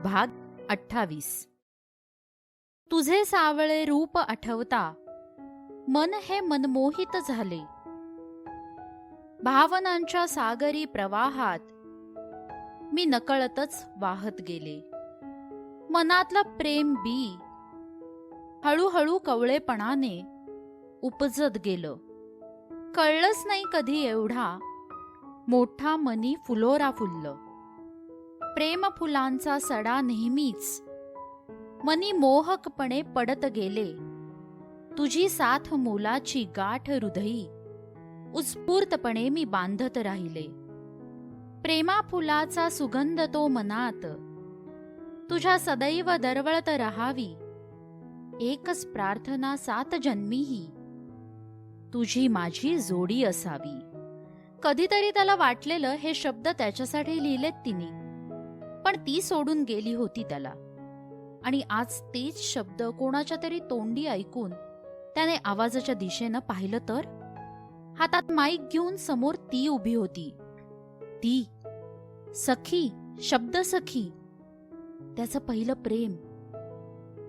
भाग 28. तुझे सावळे रूप आठवता मन हे मनमोहित झाले. भावनांच्या सागरी प्रवाहात मी नकळतच वाहत गेले. मनातलं प्रेम बी हळूहळू कवळेपणाने उपजत गेलं. कळलंच नाही कधी एवढा मोठा मनी फुलोरा फुललं. प्रेम फुलांचा सडा नेहमीच मनी मोहकपणे पडत गेले. तुझी साथ मोलाची गाठ हृदयी उत्स्फूर्तपणे मी बांधत राहिले. प्रेमा फुलाचा सुगंध तो मनात तुझ्या सदैव दरवळत राहावी. एकच प्रार्थना 7 जन्मीही तुझी माझी जोडी असावी. कधीतरी त्याला वाटलेलं हे शब्द त्याच्यासाठी लिहिलेत तिने, पण ती सोडून गेली होती त्याला. आणि आज तेच शब्द कोणाच्या तरी तोंडी ऐकून त्याने आवाजाच्या दिशेनं पाहिलं तर हातात माईक घेऊन समोर ती उभी होती. ती सखी, शब्द सखी, त्याचं पहिलं प्रेम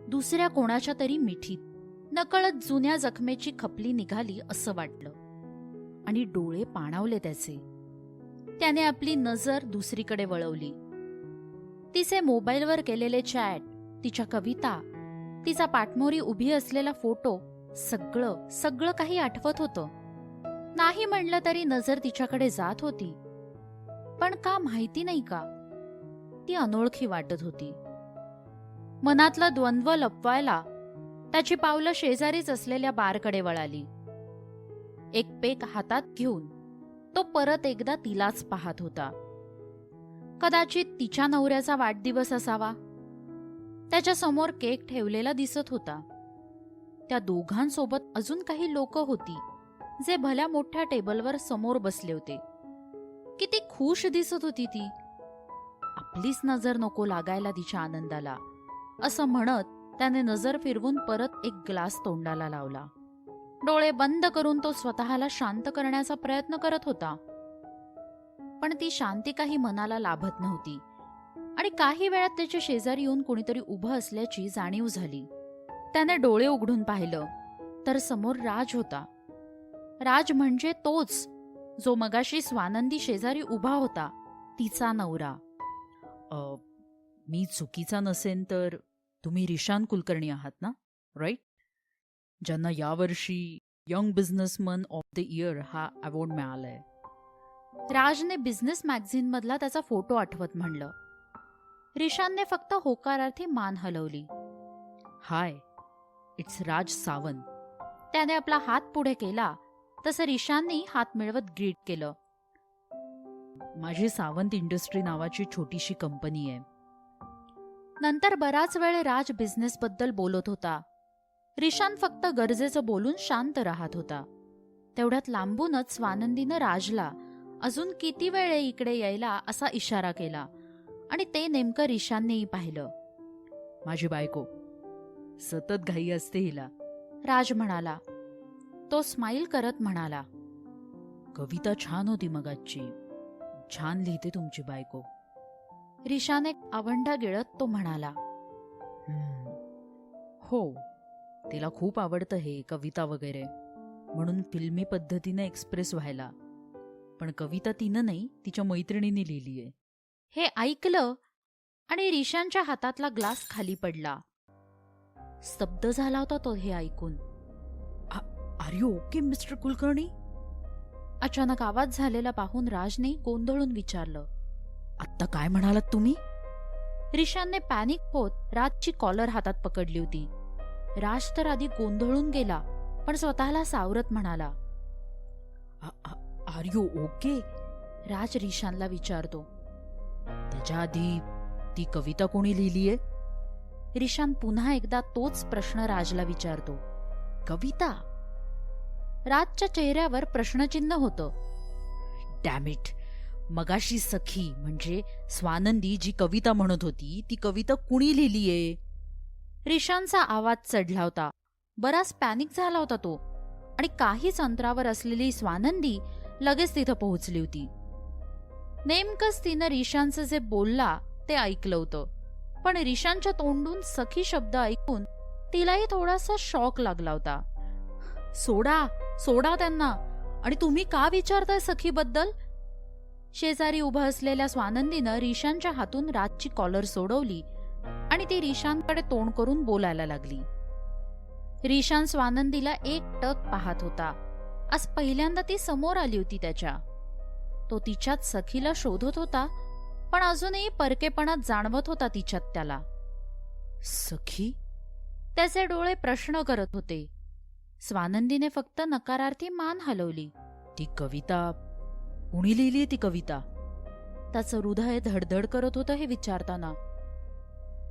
दुसऱ्या कोणाच्या तरी मिठीत. नकळत जुन्या जखमेची खपली निघाली असं वाटलं आणि डोळे पाणावले त्याचे. त्याने आपली नजर दुसरीकडे वळवली. तिचे मोबाईलवर केलेले चॅट, तिच्या कविता, तिचा पाठमोरी उभी असलेला फोटो, सगळं काही आठवत होतं. नाही म्हणलं तरी नजर तिच्याकडे जात होती. पण का माहिती नाही का ती अनोळखी वाटत होती. मनातला द्वंद्व लपवायला त्याची पावलं शेजारीच असलेल्या बारकडे वळाली. एक पेक हातात घेऊन तो परत एकदा तिलाच पाहत होता. कदाचित तिच्या नवऱ्याचा वाढदिवस असावा. त्याच्या समोर केक ठेवलेला दिसत होता. त्या दोघांसोबत अजून काही लोक होती जे भल्या मोठ्या टेबलवर समोर बसले होते. किती खुश दिसत होती ती. आपलीच नजर नको लागायला तिच्या आनंदाला, असं म्हणत त्याने नजर फिरवून परत एक ग्लास तोंडाला लावला. डोळे बंद करून तो स्वतःला शांत करण्याचा प्रयत्न करत होता, पण ती शांती काही मनाला लाभत नव्हती. आणि काही वेळात त्याच्या शेजारी येऊन कोणीतरी उभं असल्याची जाणीव झाली. त्याने डोळे उघडून पाहिलं तर समोर राज होता. राज म्हणजे तोच जो मगाशी स्वानंदी शेजारी उभा होता, तिचा नवरा. मी चुकीचा नसेन तर तुम्ही रिशान कुलकर्णी आहात ना, राईट? ज्यांना यावर्षी young businessman of the year हा अवॉर्ड मिळालाय. राजने बिझनेस मॅगझिन मधला त्याचा फोटो आठवत म्हणलं. रिशानने फक्त होकारार्थी मान हलवली. हाय, इट्स राज सावंत. त्याने आपला हात पुढे केला तसं रिशानने हात मिळवत ग्रीट केलं. माझी सावंत इंडस्ट्री नावाची छोटीशी कंपनी आहे. नंतर बराच वेळ राज बिझनेसबद्दल बोलत होता. रिशान फक्त गरजेचं बोलून शांत राहत होता. तेवढ्यात लांबूनच स्वानंदीनं राजला अजून किती वेळ इकडे यायला असा इशारा केला आणि ते नेमकं रिशाननेही पाहिलं. माझी बायको, सतत घाई असते हिला, राज म्हणाला. तो स्माईल करत म्हणाला, कविता छान होती मगाची. छान लिहिते तुमची बायको. रिशाने आवंढा गिळत तो म्हणाला. हो, तिला खूप आवडतं हे कविता वगैरे, म्हणून फिल्मी पद्धतीने एक्सप्रेस व्हायला. पण कविता तिनं नाही, तिच्या मैत्रिणीने लिहिलीये. हे ऐकलं आणि रिशानच्या हातातला ग्लास खाली पडला. स्तब्ध झाला होता तो हे ऐकून. Are you okay mister Kulkarni? अचानक आवाज झालेला पाहून राजने गोंधळून विचारलं. आत्ता काय म्हणालात तुम्ही? रिशानने पॅनिक होत राजची कॉलर हातात पकडली होती. राज तर आधी गोंधळून गेला, पण स्वतःला सावरत म्हणाला. Are you okay? राज रिशानला विचारतो. त्याच्या आधी ती कविता कोणी लिहिलीये? रिशान पुन्हा एकदा तोच प्रश्न राजला विचारतो. कविता? राजच्या चेहऱ्यावर प्रश्नचिन्ह होतं. डॅम इट, मगाशी सखी म्हणजे स्वानंदी जी कविता म्हणत होती ती कविता कुणी लिहिलीये? रिशानचा आवाज चढला होता. बराच पॅनिक झाला होता तो. आणि काहीच अंतरावर असलेली स्वानंदी लगेच तिथं पोहोचली होती. नेमकंच तिनं रिशानचं जे बोलला ते ऐकलं होतं, पण रिशानच्या तोंडून सखी शब्द ऐकून तिलाही थोडासा शॉक लागला होता. सोडा सोडा त्यांना, आणि तुम्ही का विचारताय सखीबद्दल? शेजारी उभं असलेल्या स्वानंदीनं रिशानच्या हातून राजची कॉलर सोडवली आणि ती रिशानकडे तोंड करून बोलायला लागली. रिशान स्वानंदीला एकटक पाहत होता. आज पहिल्यांदा ती समोर आली होती त्याच्या. तो तिच्यात सखीला शोधत होता, पण अजूनही परकेपणात जाणवत होता तिच्यात त्याला. सखी? त्याचे डोळे प्रश्न करत होते. स्वानंदीने फक्त नकारार्थी मान हलवली. ती कविता कुणी लिहिली? ती कविता? त्याचं हृदय धडधड करत होतं हे विचारताना.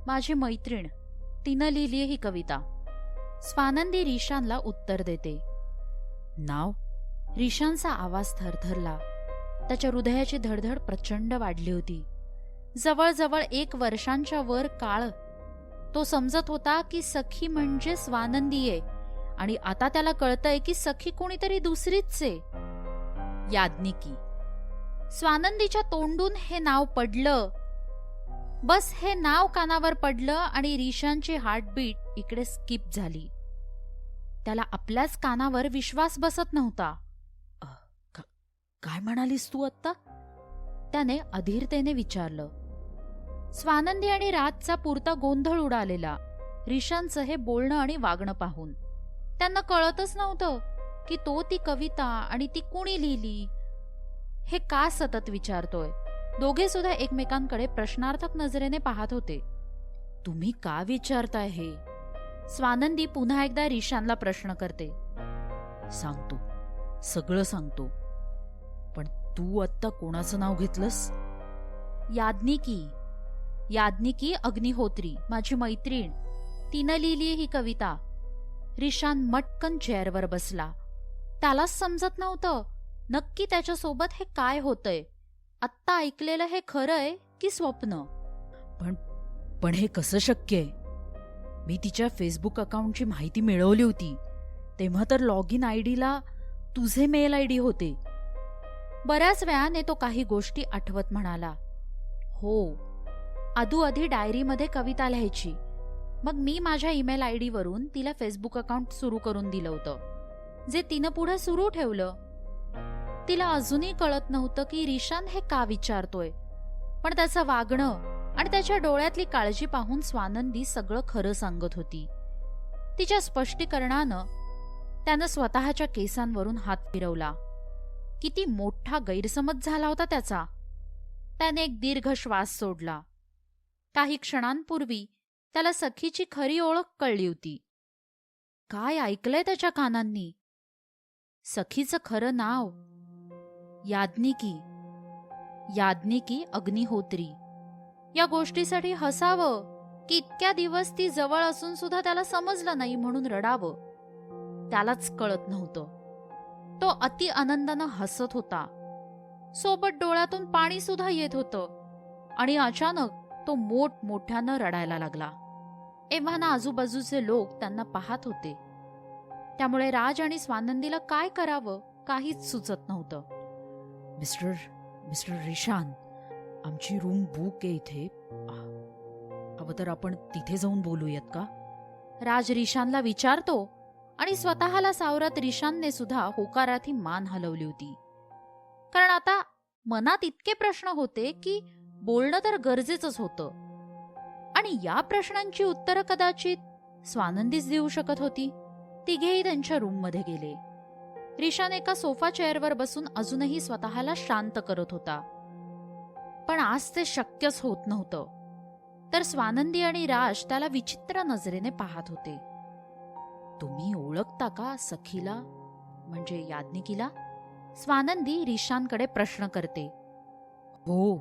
माझी मैत्रीण, तिनं लिहिली ही कविता. स्वानंदी रिशानला उत्तर देते. नाव? रिशानचा आवाज थरथरला. त्याच्या हृदयाची धडधड प्रचंड वाढली होती. जवळजवळ 1 वर्षांच्या वर काळ. तो समजत होता की सखी म्हणजे स्वानंदी आहे, आणि आता त्याला कळतंय की सखी कोणीतरी दुसरीच आहे. याज्ञिकी. स्वानंदीच्या तोंडून हे नाव पडलं. बस हे नाव कानावर पडलं आणि रिशानची हार्टबीट इकडे स्किप झाली. त्याला आपल्याच कानावर विश्वास बसत नव्हता. काय म्हणालीस तू आत्ता? त्याने अधीरतेने विचारलं. स्वानंदी आणि राजचा पुरता गोंधळ उडालेला रिशानचं हे बोलणं आणि वागणं पाहून. त्यांना कळतच नव्हतं की तो ती कविता आणि ती कुणी लिहिली हे का सतत विचारतोय. दोघे सुद्धा एकमेकांकडे प्रश्नार्थक नजरेने पाहत होते. तुम्ही का विचारताय हे? स्वानंदी पुन्हा एकदा रिशानला प्रश्न करते. सांगतो, सगळं सांगतो. पण तू आत्ता कोणाचं नाव घेतलंस? याज्ञिकी. याज्ञिकी अग्निहोत्री, माझी मैत्रीण. तिनं लिहिली ही कविता. रिशान मटकन चेअरवर बसला. त्यालाच समजत नव्हतं नक्की त्याच्यासोबत हे काय होतंय. आत्ता ऐकलेलं हे खरंय की स्वप्न? पण हे कसं शक्य आहे? मी तिच्या फेसबुक अकाउंटची माहिती मिळवली होती तेव्हा तर लॉग इन आयडीला तुझे मेल आयडी होते. बऱ्याच वेळाने तो काही गोष्टी आठवत म्हणाला. हो, आधी डायरीमध्ये कविता लिहायची. मग मी माझ्या ईमेल आयडी वरून तिला फेसबुक अकाउंट सुरू करून दिलं होतं, जे तिनं पुढे सुरू ठेवलं. तिला अजूनही कळत नव्हतं की रिशान हे का विचारतोय, पण त्याचं वागणं आणि त्याच्या डोळ्यातली काळजी पाहून स्वानंदी सगळं खरं सांगत होती. तिच्या स्पष्टीकरणानं त्यानं स्वतःच्या केसांवरून हात फिरवला. किती मोठा गैरसमज झाला होता त्याचा. त्याने एक दीर्घ श्वास सोडला. काही क्षणांपूर्वी त्याला सखीची खरी ओळख कळली होती. काय ऐकलंय त्याच्या कानांनी? सखीचं खरं नाव याज्ञिकी. याज्ञिकी अग्निहोत्री. या गोष्टीसाठी हसावं की इतक्या दिवस ती जवळ असून सुद्धा त्याला समजलं नाही म्हणून रडावं, त्यालाच कळत नव्हतं. तो अति आनंदानं हसत होता. सोबत डोळ्यातून पाणी सुद्धा येत होतं. आणि अचानक तो मोठमोठ्यानं रडायला लागला. एव्हाना आजूबाजूचे लोक त्यांना पाहत होते. त्यामुळे राज आणि स्वानंदीला काय करावं काहीच सुचत नव्हतं. मिस्टर रिशान, आमची रूम बुक आहे इथे. हवं तर आपण तिथे जाऊन बोलूयात का? राज रिशानला विचारतो आणि स्वतःला सावरत रिशानने सुद्धा होकारार्थी मान हलवली होती. कारण आता मनात इतके प्रश्न होते की बोलणं तर गरजेचंच होतं, आणि या प्रश्नांची उत्तरं कदाचित स्वानंदीच देऊ शकत होती. तिघेही त्यांच्या रूममध्ये गेले. रिशान एका सोफा चेअरवर बसून अजूनही स्वतःला शांत करत होता. पण आज ते शक्यच होत नव्हतं. तर स्वानंदी आणि राज त्याला विचित्र नजरेने पाहत होते. तुम्ही ओळखता का सखीला, म्हणजे याज्ञिकीला? स्वानंदी रिशानकडे प्रश्न करते. हो,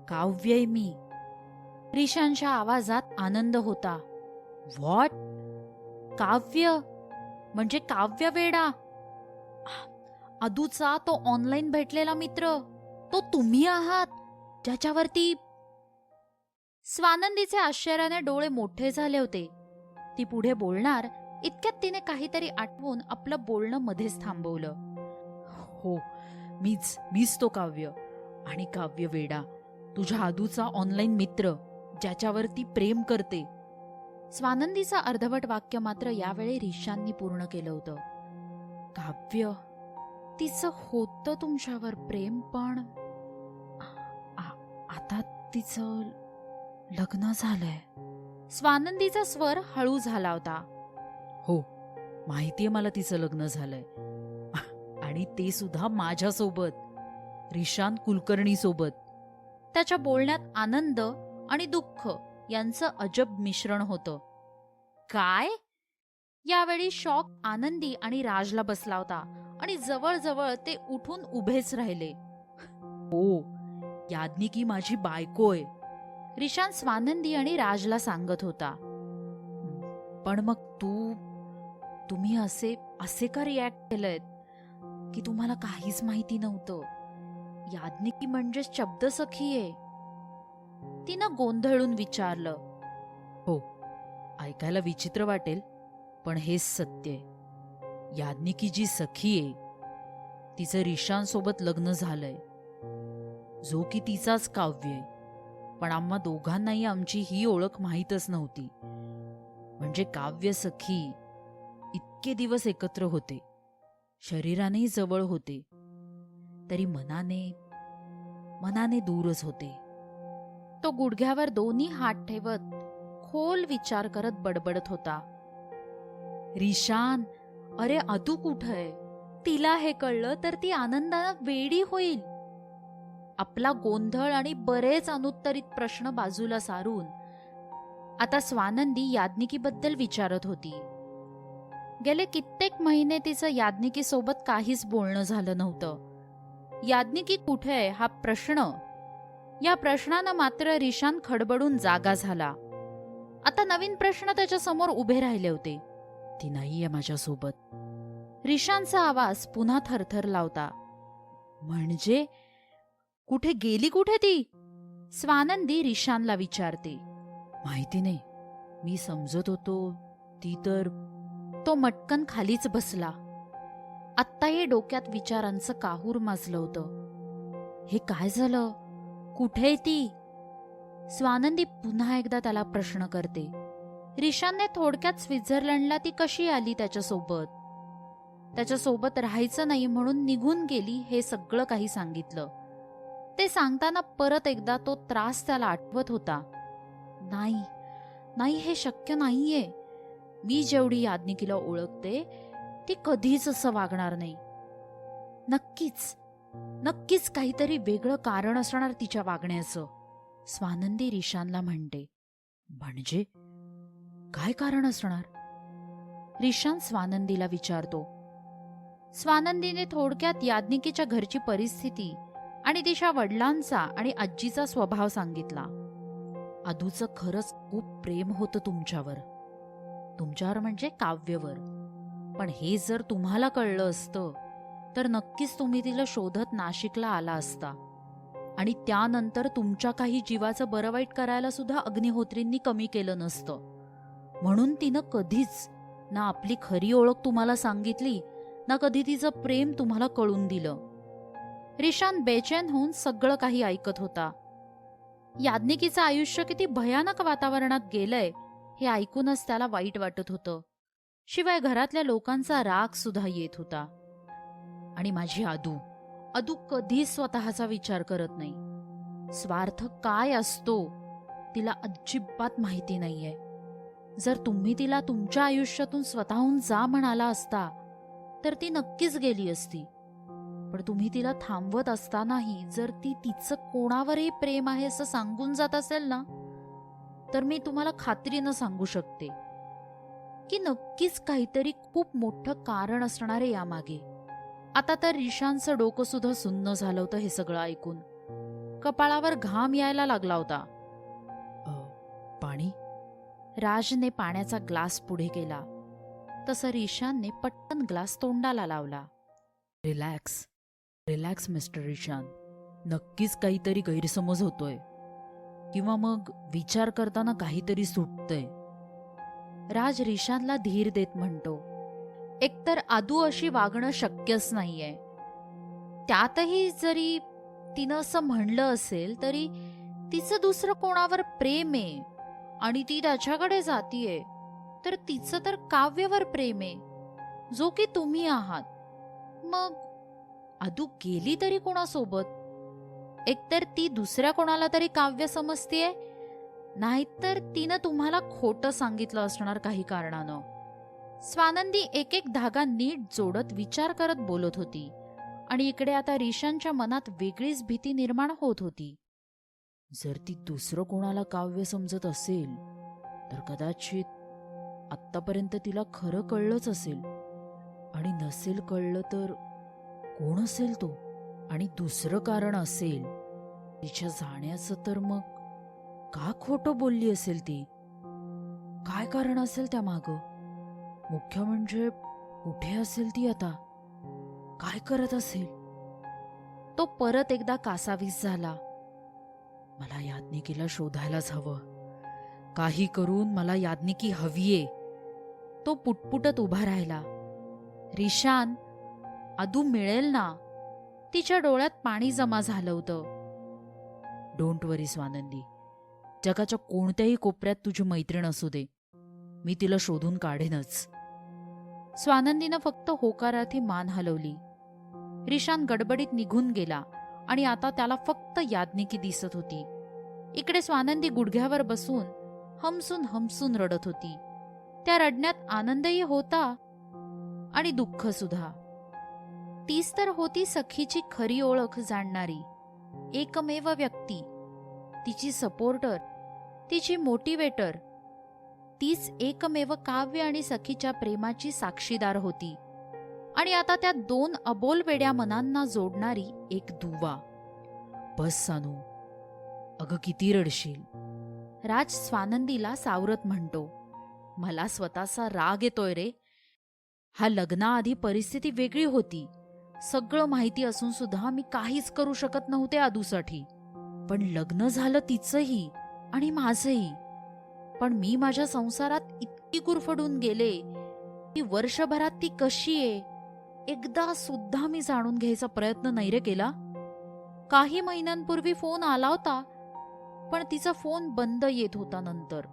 काव्य आहे मी. रिशानच्या आवाजात आनंद होता. व्हॉट? काव्य म्हणजे काव्यवेडा. अदूचा तो ऑनलाईन भेटलेला मित्र, तो तुम्ही आहात ज्याच्यावरती. स्वानंदीचे आश्चर्याने डोळे मोठे झाले होते. ती पुढे बोलणार इतक्यात तिने काहीतरी आठवून आपलं बोलणं मध्येच थांबवलं. हो, मीच तो काव्य. आणि काव्यवेडा, तुझ्या आदूचा ऑनलाईन मित्र, ज्याच्यावर ती प्रेम करते. स्वानंदीचं अर्धवट वाक्य मात्र यावेळी रिशांनी पूर्ण केलं होतं. काव्य, तिचं होतं तुमच्यावर प्रेम, पण आता तिचं लग्न झालंय. स्वानंदीचा स्वर हळू झाला होता. हो, माहितीये मला तिचं लग्न झालंय. आणि ते सुद्धा माझ्यासोबत, रिशांत कुलकर्णी सोबत. त्याच्या बोलण्यात आनंद आणि दुःख यांचं अजब मिश्रण होतं. काय? यावेळी शॉक आनंदी आणि राजला बसला होता आणि जवळजवळ ते उठून उभेच राहिले. हो, याज्ञिकी माझी बायकोय. रिशांत स्वानंदी आणि राजला सांगत होता. पण मग तुम्ही असे का रिॲक्ट केलंयत की तुम्हाला काहीच माहिती नव्हतं? याज्ञिकी म्हणजे शब्दसखी आहे. तिनं गोंधळून विचारलं. हो, ऐकायला विचित्र वाटेल, पण हेच सत्य आहे. याज्ञिकी जी सखी आहे, तिचं रिशांसोबत लग्न झालंय, जो की तिचाच काव्य आहे. पण आम्हा दोघांनाही आमची ही ओळख माहीतच नव्हती. म्हणजे काव्य सखी इतके दिवस एकत्र होते, शरीरानेही जवळ होते, तरी मनाने दूरच होते. तो गुडघ्यावर दोन्ही हात ठेवत खोल विचार करत बडबडत होता. रिशान, अरे अदू कुठंय? तिला हे कळलं तर ती आनंदानं वेडी होईल. आपला गोंधळ आणि बरेच अनुत्तरित प्रश्न बाजूला सारून आता स्वानंदी याज्ञिकीबद्दल विचारत होती. गेले कित्येक महिने तिचं याज्ञिकीसोबत काहीच बोलणं झालं नव्हतं. याज्ञिकी कुठे आहे हा प्रश्न, या प्रश्नानं मात्र रिशान खडबडून जागा झाला. आता नवीन प्रश्न त्याच्या समोर उभे राहिले होते. ती नाहीये माझ्यासोबत. रिशानचा आवाज पुन्हा थरथरला होता. म्हणजे कुठे ती? स्वानंदी रिशानला विचारते. माहिती नाही, मी समजत होतो ती तर. तो मटकन खालीच बसला. आत्ताही डोक्यात विचारांचं काहूर माजलं होतं. हे काय झालं? कुठे ती? स्वानंदी पुन्हा एकदा त्याला प्रश्न करते. रिशानने थोडक्यात स्वित्झर्लंडला ती कशी आली त्याच्यासोबत राहायचं नाही म्हणून निघून गेली हे सगळं काही सांगितलं. ते सांगताना परत एकदा तो त्रास त्याला आठवत होता. नाही, हे शक्य नाहीये. मी जेवढी याज्ञिकीला ओळखते ती कधीच असं वागणार नाही. नक्कीच काहीतरी वेगळं कारण असणार तिच्या वागण्याचं, स्वानंदी रिशानला म्हणते. म्हणजे काय कारण असणार? रिशान स्वानंदीला विचारतो. स्वानंदीने थोडक्यात याज्ञिकीच्या घरची परिस्थिती आणि तिच्या वडिलांचा आणि आजीचा स्वभाव सांगितला. अदूचं खरंच खूप प्रेम होतं तुमच्यावर म्हणजे काव्यवर. पण हे जर तुम्हाला कळलं असतं तर नक्कीच तुम्ही तिला शोधत नाशिकला आला असता. आणि त्यानंतर तुमच्या काही जीवाचं बरं वाईट करायला सुद्धा अग्निहोत्रींनी कमी केलं नसतं. म्हणून तिनं कधीच ना आपली खरी ओळख तुम्हाला सांगितली, ना कधी तिचं प्रेम तुम्हाला कळून दिलं. रिशान बेचैन होऊन सगळं काही ऐकत होता. याज्ञिकीचं आयुष्य किती भयानक वातावरणात गेलंय हे ऐकूनच त्याला वाईट वाटत होतं. शिवाय घरातल्या लोकांचा राग सुद्धा येत होता. आणि माझी अदू कधीच स्वतःचा विचार करत नाही. स्वार्थ काय असतो तिला अजिबात माहिती नाहीये. जर तुम्ही तिला तुमच्या आयुष्यातून स्वतःहून जा म्हणाला असता तर ती नक्कीच गेली असती. पण तुम्ही तिला थांबवत असतानाही जर ती तिचं कोणावरही प्रेम आहे असं सांगून जात असेल ना, तर मी तुम्हाला खात्रीनं सांगू शकते की नक्कीच काहीतरी खूप मोठं कारण असणार आहे यामागे. आता तर रिशानचं डोकं सुद्धा सुन्न झालं होतं हे सगळं ऐकून. कपाळावर घाम यायला लागला होता. पाणी? राजने पाण्याचा ग्लास पुढे केला तसं रिशानने पटकन ग्लास तोंडाला लावला. Relax mister Rishan. नक्कीच काहीतरी गैरसमज होतोय किंवा मग विचार करताना काहीतरी सुटतंय. राज रिशानला धीर देत म्हणतो. एकतर आदू अशी वागणं शक्यच नाहीये. त्यातही जरी तिनं असं म्हणलं असेल तरी तिचं दुसरं कोणावर प्रेम आहे आणि ती त्याच्याकडे जातीये, तर तिचं तर काव्यावर प्रेम आहे, जो की तुम्ही आहात. मग आदू गेली तरी कोणासोबत? एकतर ती दुसऱ्या कोणाला तरी काव्य समजतीये, नाहीतर तिनं तुम्हाला खोटं सांगितलं असणार काही कारणानं. स्वानंदी एक एक धागा नीट जोडत विचार करत बोलत होती आणि इकडे आता रिशांच्या मनात वेगळीच भीती निर्माण होत होती. जर ती दुसरं कोणाला काव्य समजत असेल तर कदाचित आत्तापर्यंत तिला खरं कळलंच असेल, आणि नसेल कळलं तर कोण असेल तो? आणि दुसरं कारण असेल तिच्या जाण्याचं, तर मग का खोटं बोलली असेल ती? काय कारण असेल त्या मागं? मुख्य म्हणजे कुठे असेल ती आता? काय करत असेल? तो परत एकदा कासावीस झाला. मला याज्ञिकीला शोधायलाच हवं. काही करून मला याज्ञिकी हवीये. तो पुटपुटत उभा राहिला. रिशान, आदू मिळेल ना? तिच्या डोळ्यात पाणी जमा झालं होतं. डोंट वरी स्वानंदी, जगाच्या कोणत्याही कोपऱ्यात तुझी मैत्रीण असू दे, मी तिला शोधून काढेनच. स्वानंदीनं फक्त होकारार्थी मान हलवली. रिशान गडबडीत निघून गेला आणि आता त्याला फक्त याज्ञिकी दिसत होती. इकडे स्वानंदी गुडघ्यावर बसून हमसून हमसून रडत होती. त्या रडण्यात आनंदही होता आणि दुःख सुद्धा. तीच तर होती सखीची खरी ओळख जाणणारी एकमेव व्यक्ती, तिची सपोर्टर, तिची मोटिवेटर. तीच एकमेव काव्य आणि सखीच्या प्रेमाची साक्षीदार होती. आणि आता त्या दोन अबोल वेड्या मनांना जोडणारी एक दुवा. बस सानू, अगं किती रडशील? राज स्वानंदीला सावरत म्हणतो. मला स्वतःचा राग येतोय रे. हा लग्नाआधी परिस्थिती वेगळी होती. सगळं माहिती असून सुद्धा मी काहीच करू शकत नव्हते आदूसाठी. पण लग्न झालं तिचंही आणि माझंही. पण मी माझ्या संसारात इतकी गुरफडून गेले की वर्षभरात ती कशी आहे एकदा सुद्धा मी जाणून घ्यायचा प्रयत्न नाही रे केला. काही महिन्यांपूर्वी फोन आला होता, पण तिचा फोन बंद येत होता. नंतर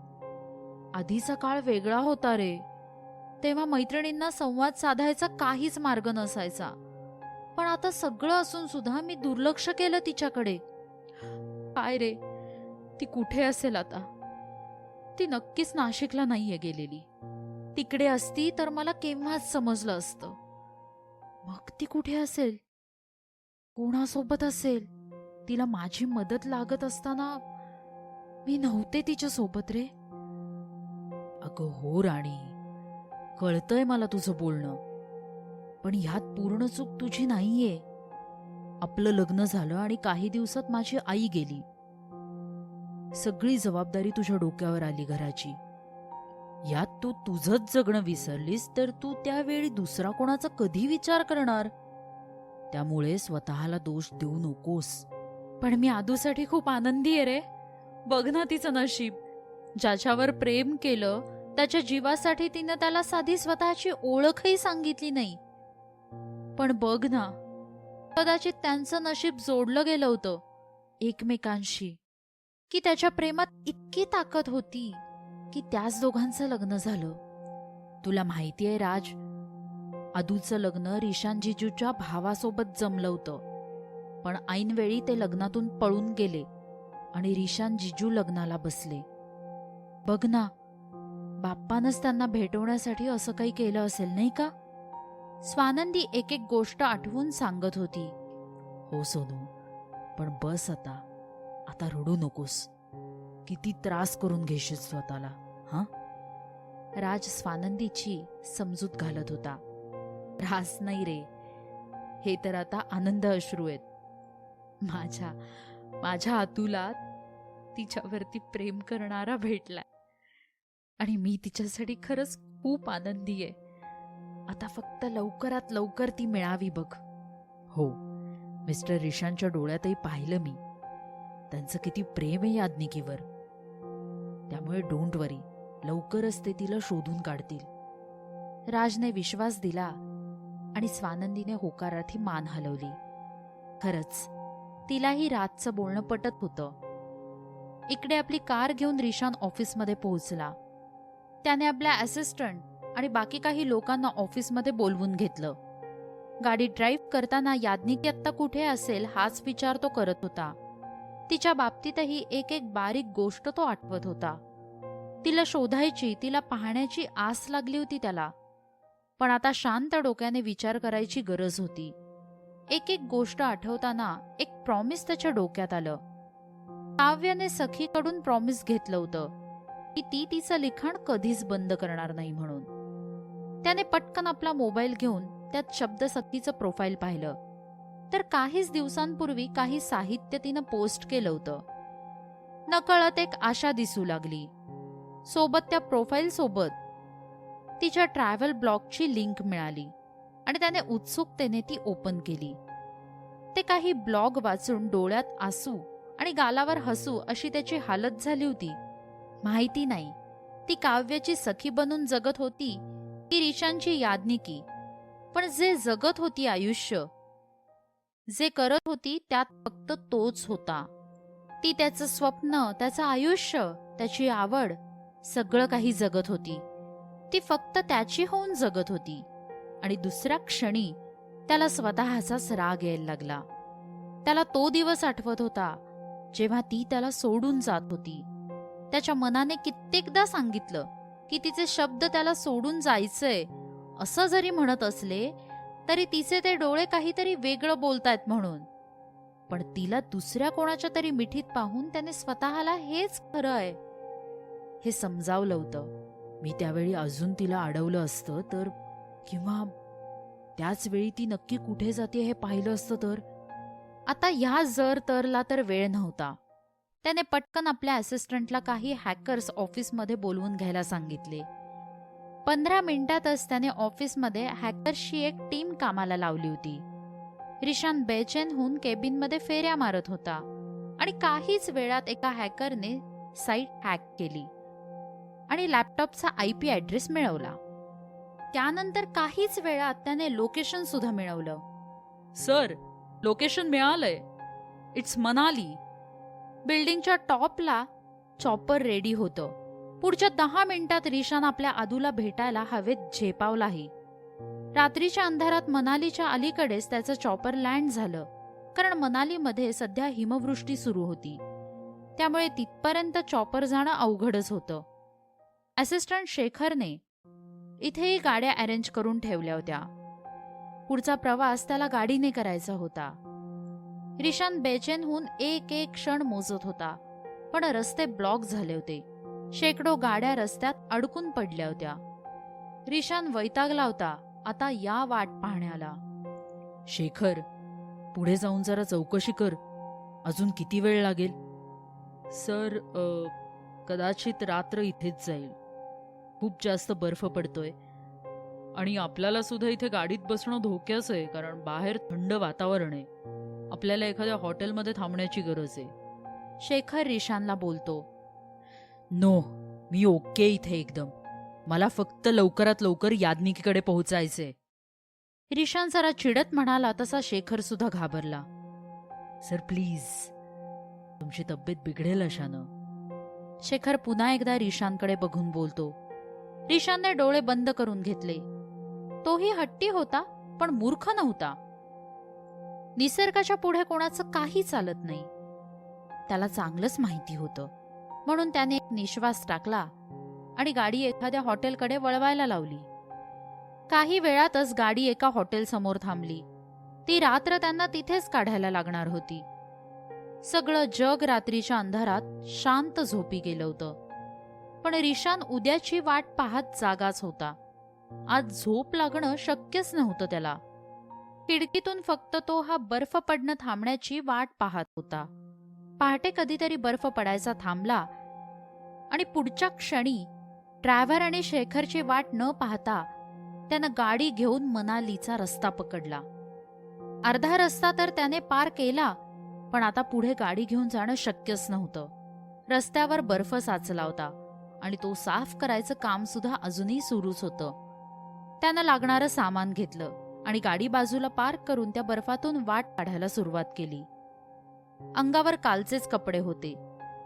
आधीचा काळ वेगळा होता रे. तेव्हा मैत्रिणींना संवाद साधायचा काहीच मार्ग नसायचा. पण आता सगळं असून सुद्धा मी दुर्लक्ष केलं तिच्याकडे. काय रे, ती कुठे असेल आता? ती नक्कीच नाशिकला नाहीये गेलेली. तिकडे असती तर मला केव्हाच समजलं असतं. मग ती कुठे असेल? कोणासोबत असेल? तिला माझी मदत लागत असताना मी नव्हते तिच्या सोबत रे. अगं हो राणी, कळतंय मला तुझं बोलणं, पण ह्यात पूर्ण चूक तुझी नाहीये. आपलं लग्न झालं आणि काही दिवसात माझी आई गेली. सगळी जबाबदारी तुझ्या डोक्यावर आली घराची. यात तू तुझंच जगणं विसरलीस तर तू त्यावेळी दुसरा कोणाचा कधी विचार करणार? त्यामुळे स्वतःला दोष देऊ नकोस. पण मी आदूसाठी खूप आनंदी आहे रे. बघ ना तिचं नशीब. ज्याच्यावर प्रेम केलं त्याच्या जीवासाठी तिनं त्याला साधी स्वतःची ओळखही सांगितली नाही. पण बघ ना, कदाचित त्यांचं नशीब जोडलं गेलं होतं एकमेकांशी, की त्याच्या प्रेमात इतकी ताकद होती की त्याच दोघांचं लग्न झालं. तुला माहितीये राज, आदूचं लग्न रिशान जिजूच्या भावासोबत जमलं होतं. पण ऐनवेळी ते लग्नातून पळून गेले आणि रिशान जिजू लग्नाला बसले. बघ ना, बाप्पानंच त्यांना भेटवण्यासाठी असं काही केलं असेल नाही का? स्वानंदी एक एक गोष्ट आठवून सांगत होती. हो सोनू, पण बस आता. आता रडू नकोस. किती त्रास करून घेशील स्वतःला? हा? राज स्वानंदीची समजूत घालत होता. त्रास नाही रे, हे तर आता आनंद अश्रू आहेत. माझ्या आतूला तिच्यावरती प्रेम करणारा भेटलाय आणि मी तिच्यासाठी खरंच खूप आनंदी आहे. आता फक्त लवकरात लवकर ती मिळावी बघ. हो, मिस्टर रिशांच्या डोळ्यातही पाहिलं मी. त्यांचं किती प्रेम आहे याज्ञिकीवर. त्यामुळे डोंट वरी, लवकरच ते तिला शोधून काढतील. राजने विश्वास दिला आणि स्वानंदीने होकारार्थी मान हलवली. खरंच तिलाही राजचं बोलणं पटत होतं. इकडे आपली कार घेऊन रिशान ऑफिसमध्ये पोहोचला. त्याने आपल्या असिस्टंट आणि बाकी काही लोकांना ऑफिसमध्ये बोलवून घेतलं. गाडी ड्राईव्ह करताना याज्ञिकी आत्ता कुठे असेल हाच विचार तो करत होता. तिच्या बाबतीतही एक एक बारीक गोष्ट तो आठवत होता. तिला शोधायची, तिला पाहण्याची आस लागली होती त्याला. पण आता शांत डोक्याने विचार करायची गरज होती. एक एक गोष्ट आठवताना एक प्रॉमिस त्याच्या डोक्यात आलं. काव्याने सखीकडून प्रॉमिस घेतलं होतं की ती तिचं लिखाण कधीच बंद करणार नाही म्हणून. त्याने पटकन आपला मोबाईल घेऊन त्यात शब्द सखीचं प्रोफाईल पाहिलं तर काहीच दिवसांपूर्वी काही साहित्य तिनं पोस्ट केलं होतं. नकळत एक आशा दिसू लागली. सोबत त्या प्रोफाईल सोबत तिच्या ट्रॅव्हल ब्लॉगची लिंक मिळाली आणि त्याने उत्सुकतेने ती ओपन केली. ते काही ब्लॉग वाचून डोळ्यात आसू आणि गालावर हसू अशी त्याची हालत झाली होती. माहिती नाही ती काव्याची सखी बनून जगत होती की रिशांची याज्ञिकी, पण जे जगत होती आयुष्य, जे करत होती त्यात फक्त तोच होता. ती त्याचं स्वप्न, त्याचं आयुष्य, त्याची आवड सगळं काही जगत होती. ती फक्त त्याची होऊन जगत होती. आणि दुसऱ्या क्षणी त्याला स्वतःचाच राग यायला लागला. त्याला तो दिवस आठवत होता जेव्हा ती त्याला सोडून जात होती. त्याच्या मनाने कित्येकदा सांगितलं की तिचे शब्द त्याला सोडून जायचंय असं जरी म्हणत असले तरी तिचे ते डोळे काहीतरी वेगळं बोलतायत म्हणून. पण तिला दुसऱ्या कोणाच्या तरी मिठीत पाहून त्याने स्वतःला हेच खरं आहे हे समजावलं होतं. मी त्यावेळी अजून तिला अडवलं असतं तर, किंवा त्याच वेळी ती नक्की कुठे जाते हे पाहिलं असतं तर. आता ह्या जर तरला तर वेळ नव्हता. त्याने पटकन आपल्या असिस्टंटला काही हॅकर्स ऑफिसमध्ये बोलवून घ्यायला सांगितले. 15 मिनिटातच त्याने ऑफिसमध्ये हॅकर्सची एक टीम कामाला लावली होती. रिशान बेचैन होऊन केबिनमध्ये फेऱ्या मारत होता आणि काहीच वेळात एका हॅकरने साईट हॅक केली आणि लॅपटॉपचा IP ॲड्रेस मिळवला. त्यानंतर काहीच वेळात त्याने लोकेशन सुद्धा मिळवलं. सर, लोकेशन मिळालंय. इट्स मनाली. बिल्डिंगच्या टॉपला चॉपर रेडी होतं. पुढच्या 10 मिनिटात रिशान आपल्या आदूला भेटायला हवेत झेपावलाही. रात्रीच्या अंधारात मनालीच्या अलीकडेच त्याचं चॉपर लँड झालं, कारण मनालीमध्ये सध्या हिमवृष्टी सुरू होती. त्यामुळे तिथपर्यंत चॉपर जाणं अवघडच होतं. असिस्टंट शेखरने इथेही गाड्या अरेंज करून ठेवल्या होत्या. पुढचा प्रवास त्याला गाडीने करायचा होता. रिशान बेचैन होऊन एक एक क्षण मोजत होता, पण रस्ते ब्लॉक झाले होते. शेकडो गाड्या रस्त्यात अडकून पडल्या होत्या. रिशान वैतागला होता आता या वाट पाहण्याला. शेखर, पुढे जाऊन जरा चौकशी कर. अजून किती वेळ लागेल? सर, कदाचित रात्र इथेच जाईल. खूप जास्त बर्फ पडतोय आणि आपल्याला सुद्धा इथे गाडीत बसणं धोक्याचं आहे, कारण बाहेर थंड वातावरण आहे. आपल्याला एखाद्या हॉटेलमध्ये थांबण्याची गरज आहे. शेखर रिशानला बोलतो. नो, मी ओके इथे एकदम. मला फक्त लवकरात लवकर याज्ञिकीकडे पोहोचायचे. रिशान जरा चिडत म्हणाला तसा शेखर सुद्धा घाबरला. सर प्लीज, तुमची तब्येत बिघडेल अशानं. शेखर पुन्हा एकदा रिशानकडे बघून बोलतो. रिशानने डोळे बंद करून घेतले. तोही हट्टी होता, पण मूर्ख नव्हता. निसर्गाच्या पुढे कोणाचं काही चालत नाही, त्याला चांगलंच माहिती होतं. म्हणून त्याने एक निश्वास टाकला आणि गाडी एखाद्या हॉटेलकडे वळवायला लावली. काही वेळातच गाडी एका हॉटेलसमोर थांबली. ती रात्र त्यांना तिथेच काढायला लागणार होती. सगळं जग रात्रीच्या अंधारात शांत झोपी गेलं होतं. पण रिशान उद्याची वाट पाहत जागाच होता. आज झोप लागणं शक्यच नव्हतं त्याला. खिडकीतून फक्त तो हा बर्फ पडणं थांबण्याची वाट पाहत होता. पहाटे कधीतरी बर्फ पडायचा थांबला आणि पुढच्या क्षणी ड्रायव्हर आणि शेखरची वाट न पाहता त्यानं गाडी घेऊन मनालीचा रस्ता पकडला. अर्धा रस्ता तर त्याने पार केला, पण आता पुढे गाडी घेऊन जाणं शक्यच नव्हतं. रस्त्यावर बर्फ साचला होता आणि तो साफ करायचं काम सुद्धा अजूनही सुरूच होतं. त्यानं लागणारं सामान घेतलं आणि गाडी बाजूला पार्क करून त्या बर्फातून वाट काढायला सुरुवात केली. अंगावर कालचेच कपडे होते.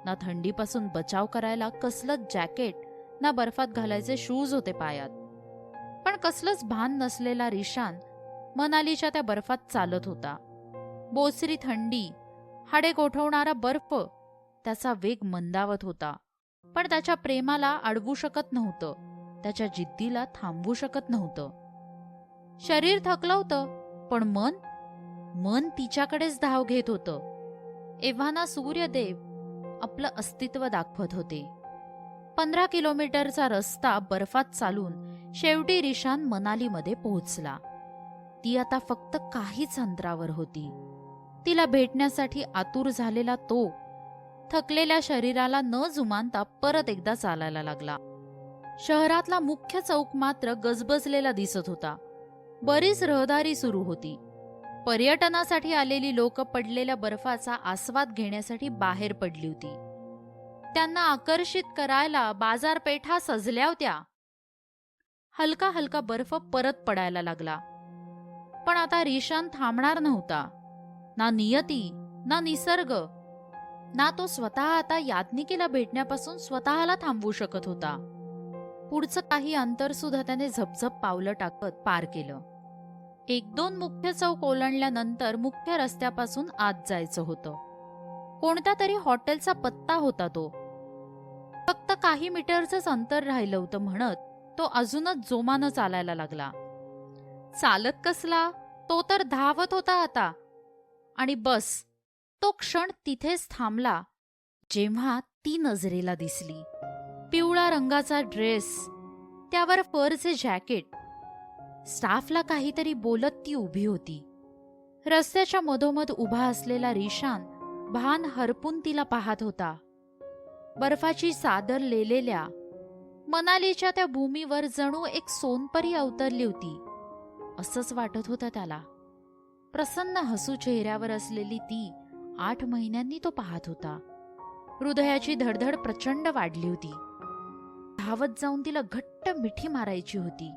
ना थंडीपासून बचाव करायला कसलंच जॅकेट, ना बर्फात घालायचे शूज होते पायात. पण कसलंच भान नसलेला रिशान मनालीच्या त्या बर्फात चालत होता. बोचरी थंडी, हाडे गोठवणारा बर्फ, त्याचा वेग मंदावत होता. पण त्याच्या प्रेमाला अडवू शकत नव्हतं, त्याच्या जिद्दीला थांबवू शकत नव्हतं. शरीर थकलं होतं, पण मन तिच्याकडेच धाव घेत होतं. एव्हाना सूर्यदेव आपलं अस्तित्व दाखवत होते. 15 किलोमीटरचा रस्ता बर्फात चालून शेवटी रिशान मनालीमध्ये पोहोचला. ती आता फक्त काहीच अंतरावर होती. तिला भेटण्यासाठी आतुर झालेला तो थकलेल्या शरीराला न जुमानता परत एकदा चालायला लागला. शहरातला मुख्य चौक मात्र गजबजलेला दिसत होता. बरीच रहदारी सुरू होती. पर्यटनासाठी आलेली लोक पडलेल्या बर्फाचा आस्वाद घेण्यासाठी बाहेर पडली होती. त्यांना आकर्षित करायला बाजारपेठा सजल्या होत्या. हलका हलका बर्फ परत पडायला लागला. पण आता रिशान थांबणार नव्हता. ना नियती, ना निसर्ग, ना तो स्वतः आता याज्ञिकीला भेटण्यापासून स्वतःला थांबवू शकत होता. पुढचं काही अंतर सुद्धा त्याने झपझप पावलं टाकत पार केलं. 1-2 मुख्य चौक ओलांडल्यानंतर मुख्य रस्त्यापासून आत जायचं होतं. कोणत्या तरी हॉटेलचा पत्ता होता तो. फक्त काही मीटरचंच अंतर राहिलं होतं म्हणत तो अजूनच जोमानं चालायला लागला. चालत कसला, तो तर धावत होता आता. आणि बस तो क्षण तिथेच थांबला जेव्हा ती नजरेला दिसली. पिवळा रंगाचा ड्रेस, त्यावर फरचे जॅकेट. स्टाफला काहीतरी बोलत ती उभी होती. रस्त्याच्या मधोमध उभा असलेला रिशान भान हरपून तिला पाहत होता. बर्फाची चादर लेलेल्या मनालीच्या त्या भूमीवर जणू एक सोनपरी अवतरली होती असंच वाटत होतं त्याला. प्रसन्न हसू चेहऱ्यावर असलेली ती 8 महिन्यांनी तो पाहत होता. हृदयाची धडधड प्रचंड वाढली होती. धावत जाऊन तिला घट्ट मिठी मारायची होती.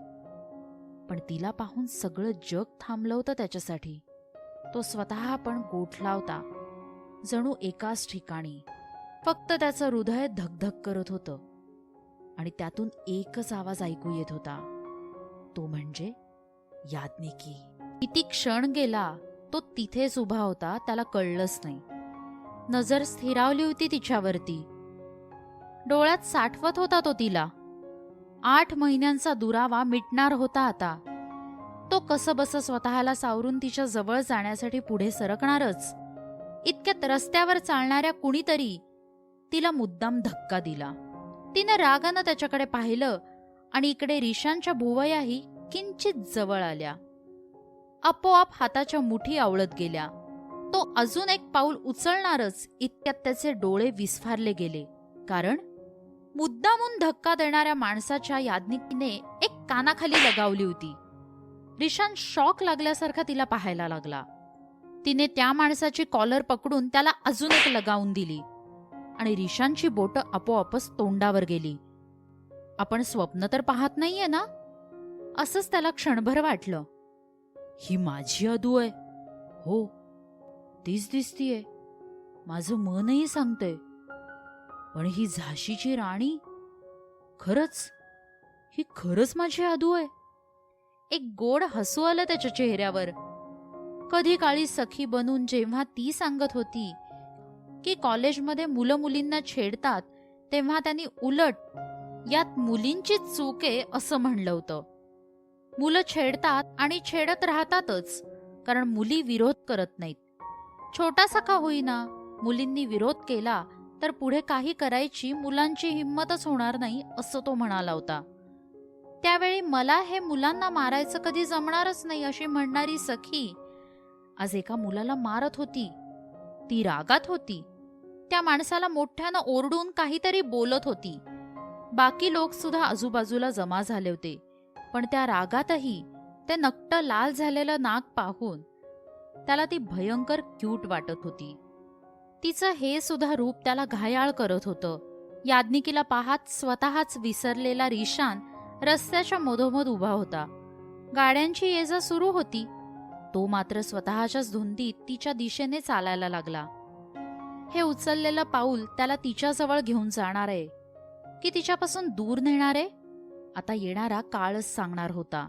पण तिला पाहून सगळं जग थांबलं होतं त्याच्यासाठी. तो स्वतः पण गोठला होता जणू एकाच ठिकाणी. फक्त त्याचं हृदय धगधग करत होतं आणि त्यातून एकच आवाज ऐकू येत होता, तो म्हणजे याज्ञिकी. किती क्षण गेला तो तिथेच उभा होता त्याला कळलंच नाही. नजर स्थिरावली होती तिच्यावरती. डोळ्यात साठवत होता तो तिला. 8 महिन्यांचा दुरावा मिटणार होता आता. तो कसंबसं स्वतःला सावरून तिच्या जवळ जाण्यासाठी पुढे सरकणारच. इतक्यात रस्त्यावर चालणाऱ्या कुणीतरी तिला मुद्दाम धक्का दिला. तिने रागानं त्याच्याकडे पाहिलं आणि इकडे रिशानच्या भुवयाही किंचित जवळ आल्या. आपोआप हाताच्या मुठी आवळत गेल्या. तो अजून एक पाऊल उचलणारच इतक्यात त्याचे डोळे विस्फारले गेले. कारण मुद्दामून धक्का देणाऱ्या माणसाच्या याज्ञिकीने एक कानाखाली लगावली होती. रिशान शॉक लागल्यासारखा तिला पाहायला लागला. तिने त्या माणसाची कॉलर पकडून त्याला अजून एक लगावून दिली आणि रिशानची बोटं आपोआपच तोंडावर गेली. आपण स्वप्न तर पाहत नाहीये ना, असंच त्याला क्षणभर वाटलं. ही माझी अदू आहे. हो, तीच दिसतीये. माझं मनही सांगतंय. पण ही झाशीची राणी, ही खरंच माझी अदू आहे. एक गोड हसू आलं त्याच्या चेहऱ्यावर. कधी काळी सखी बनून जेव्हा ती सांगत होती की कॉलेजमध्ये मुलं मुलींना छेडतात, तेव्हा त्यांनी उलट यात मुलींचीच चूक आहे असं म्हणलं होतं. मुलं छेडतात आणि छेडत राहतातच, कारण मुली विरोध करत नाहीत. छोटासा का होईना मुलींनी विरोध केला तर पुढे काही करायची मुलांची हिंमतच होणार नाही असं तो म्हणाला होता. त्यावेळी मला हे मुलांना मारायचं कधी जमणारच नाही अशी म्हणणारी सखी आज एका मुलाला मारत होती. ती रागात होती. त्या माणसाला मोठ्यानं ओरडून काहीतरी बोलत होती. बाकी लोक सुद्धा आजूबाजूला जमा झाले होते. पण त्या रागातही ते नक्ट लाल झालेलं नाक पाहून त्याला ती भयंकर क्यूट वाटत होती. तिचं हे सुद्धा रूप त्याला घायाळ करत होतं. याज्ञिकीला पाहत स्वतःच विसरलेला रिशान रस्त्याच्या मधोमध उभा होता. गाड्यांची ये जा सुरू होती. तो मात्र स्वतःच्याच धुंदीत तिच्या दिशेने चालायला लागला. हे उचललेलं पाऊल त्याला तिच्याजवळ घेऊन जाणार आहे की तिच्यापासून दूर नेणार आहे, आता येणारा काळच सांगणार होता.